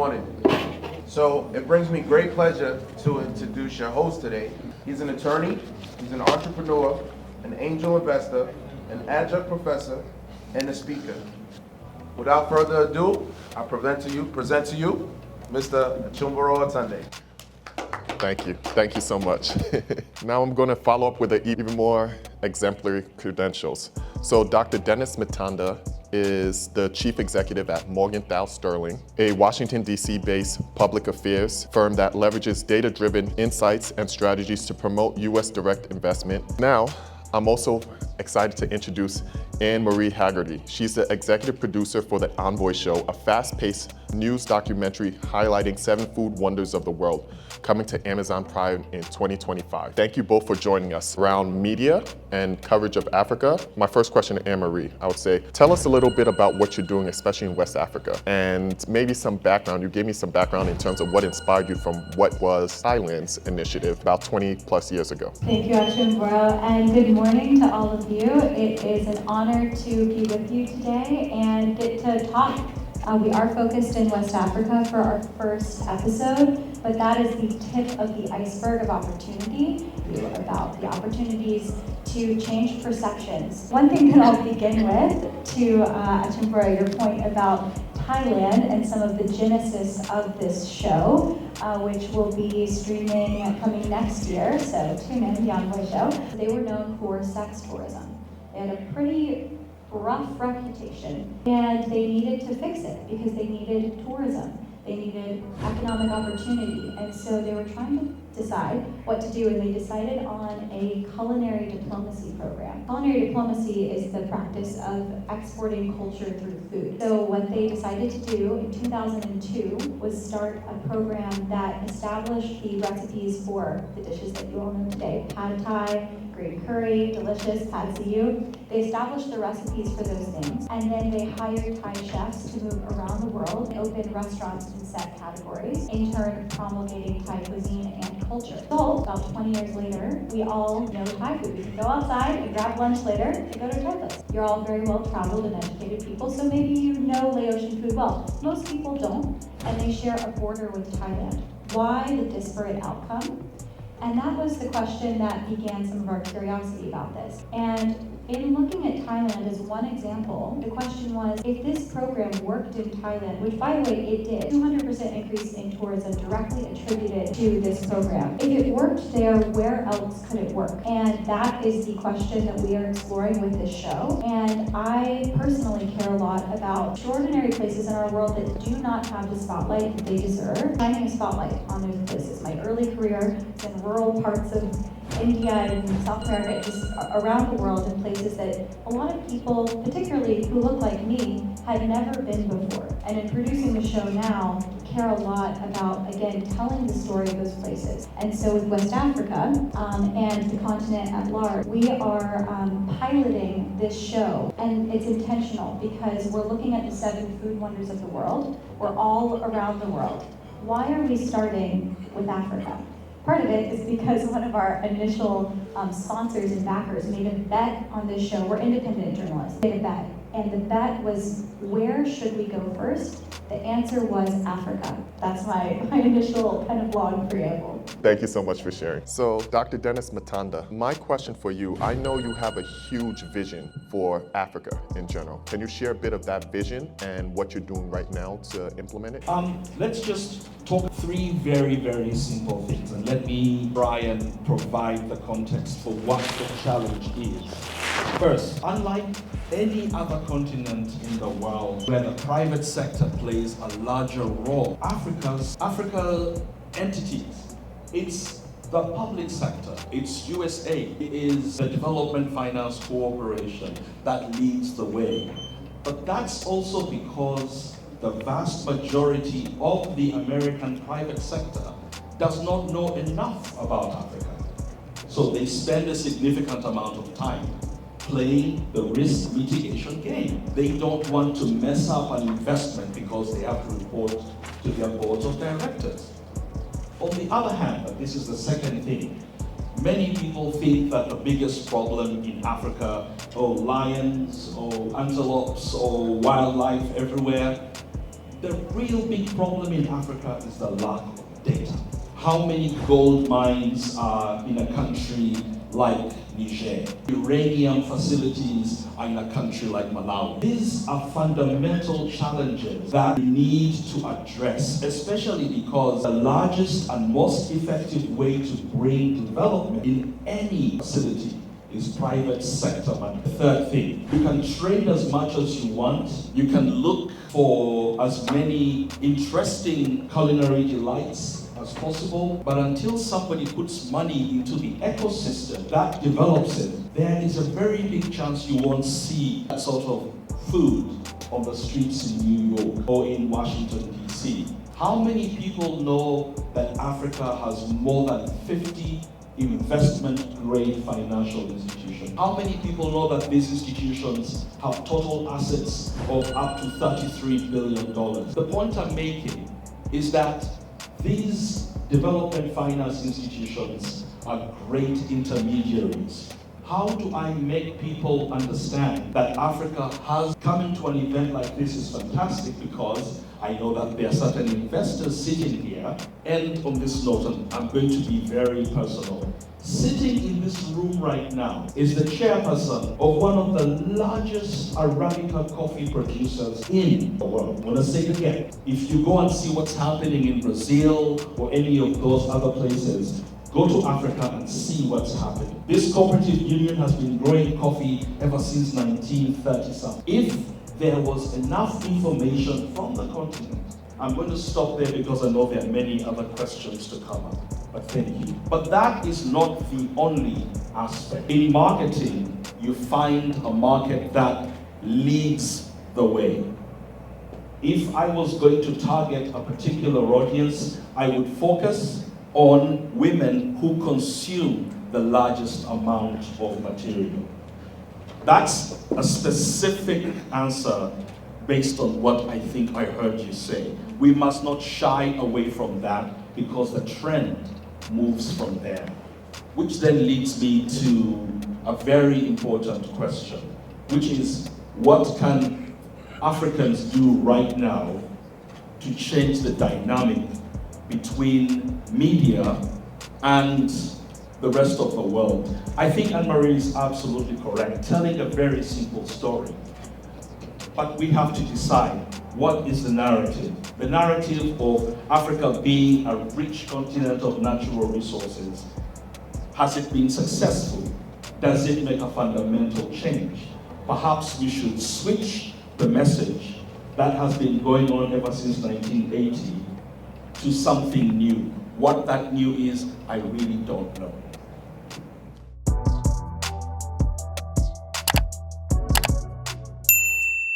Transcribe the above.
morning. So it brings me great pleasure to introduce your host today. He's an attorney, he's an entrepreneur, an angel investor, an adjunct professor, and a speaker. Without further ado, I present to you, Mr. Achumboro Ataande. Thank you so much. Now I'm going to follow up with even more exemplary credentials. So Dr. Dennis Matanda is the chief executive at Morgenthau Sterling, a Washington, D.C. based public affairs firm that leverages data-driven insights and strategies to promote U.S. direct investment. Now, I'm also excited to introduce Anne-Marie Haggerty. She's the executive producer for The Envoy Show, a fast-paced news documentary highlighting 7 food wonders of the world, coming to Amazon Prime in 2025. Thank you both for joining us. Around media and coverage of Africa, my first question to Anne-Marie, I would say, tell us a little bit about what you're doing, especially in West Africa, and maybe some background. You gave me some background in terms of what inspired you from what was Thailand's initiative about 20 plus years ago. Thank you, Achumboro, and good morning to all of you. It is an honor to be with you today and get to talk. We are focused in West Africa for our first episode, but that is the tip of the iceberg of opportunity, about the opportunities to change perceptions. One thing that I'll begin with, to Achumboro, your point about Thailand and some of the genesis of this show, which will be streaming coming next year, so tune in, The Envoy Show. They were known for sex tourism. They had a pretty rough reputation, and they needed to fix it because they needed tourism. They needed economic opportunity, and so they were trying to decide what to do, and they decided on a culinary diplomacy program. Culinary diplomacy is the practice of exporting culture through food. So what they decided to do in 2002 was start a program that established the recipes for the dishes that you all know today: pad thai, green curry, delicious pad see ew. They established the recipes for those things, and then they hired Thai chefs to move around the world and open restaurants in set categories, in turn promulgating Thai cuisine and culture. So about 20 years later, we all know Thai food. We can go outside and grab lunch later and go to a Thai place. You're all very well traveled and educated people, so maybe you know Laotian food well. Most people don't, and they share a border with Thailand. Why the disparate outcome? And that was the question that began some of our curiosity about this. And in looking at Thailand as one example, the question was, if this program worked in Thailand, which by the way it did, 200% increase in tourism directly attributed to this program. If it worked there, where else could it work? And that is the question that we are exploring with this show. And I personally care a lot about extraordinary places in our world that do not have the spotlight that they deserve, shining a spotlight on those places. My early career is in rural parts of India and South America, just around the world, in places that a lot of people, particularly who look like me, had never been before. And in producing the show now, care a lot about, again, telling the story of those places. And so with West Africa and the continent at large, we are piloting this show, and it's intentional because we're looking at the 7 food wonders of the world. We're all around the world. Why are we starting with Africa? Part of it is because one of our initial sponsors and backers made a bet on this show. We're independent journalists. Made a bet, and the bet was, where should we go first? The answer was Africa. That's my initial kind of long preamble. Thank you so much for sharing. So, Dr. Dennis Matanda, my question for you, I know you have a huge vision for Africa in general. Can you share a bit of that vision and what you're doing right now to implement it? Let's just talk 3 very, very simple things, and let me try and provide the context for what the challenge is. First, unlike any other continent in the world where the private sector plays a larger role, Africa entities, it's the public sector, it's USA, it is the Development Finance Corporation that leads the way. But that's also because the vast majority of the American private sector does not know enough about Africa. So they spend a significant amount of time playing the risk mitigation game. They don't want to mess up an investment because they have to report to their boards of directors. On the other hand, and this is the second thing, many people think that the biggest problem in Africa, lions, or antelopes, or wildlife everywhere, The real big problem in Africa is the lack of data. How many gold mines are in a country like Niger? Uranium facilities are in a country like Malawi. These are fundamental challenges that we need to address, especially because the largest and most effective way to bring development in any facility is private sector money. The third thing, you can trade as much as you want. You can look for as many interesting culinary delights as possible, but until somebody puts money into the ecosystem that develops it, there is a very big chance you won't see that sort of food on the streets in New York or in Washington, D.C. How many people know that Africa has more than 50 investment-grade financial institutions? How many people know that these institutions have total assets of up to $33 billion? The point I'm making is that these development finance institutions are great intermediaries. How do I make people understand that Africa has come into an event like this is fantastic, because I know that there are certain investors sitting here, and on this note, I'm going to be very personal. Sitting in this room right now is the chairperson of one of the largest Arabica coffee producers in the world. I'm going to say it again. If you go and see what's happening in Brazil or any of those other places, go to Africa and see what's happening. This cooperative union has been growing coffee ever since 1930-something. If there was enough information from the continent, I'm going to stop there because I know there are many other questions to come up. But thank you. But that is not the only aspect. In marketing, you find a market that leads the way. If I was going to target a particular audience, I would focus on women who consume the largest amount of material. That's a specific answer based on what I think I heard you say. We must not shy away from that, because the trend moves from there. Which then leads me to a very important question, which is, what can Africans do right now to change the dynamic between media and the rest of the world? I think Anne-Marie is absolutely correct, telling a very simple story. But we have to decide, what is the narrative? The narrative of Africa being a rich continent of natural resources. Has it been successful? Does it make a fundamental change? Perhaps we should switch the message that has been going on ever since 1980 to something new. What that new is, I really don't know.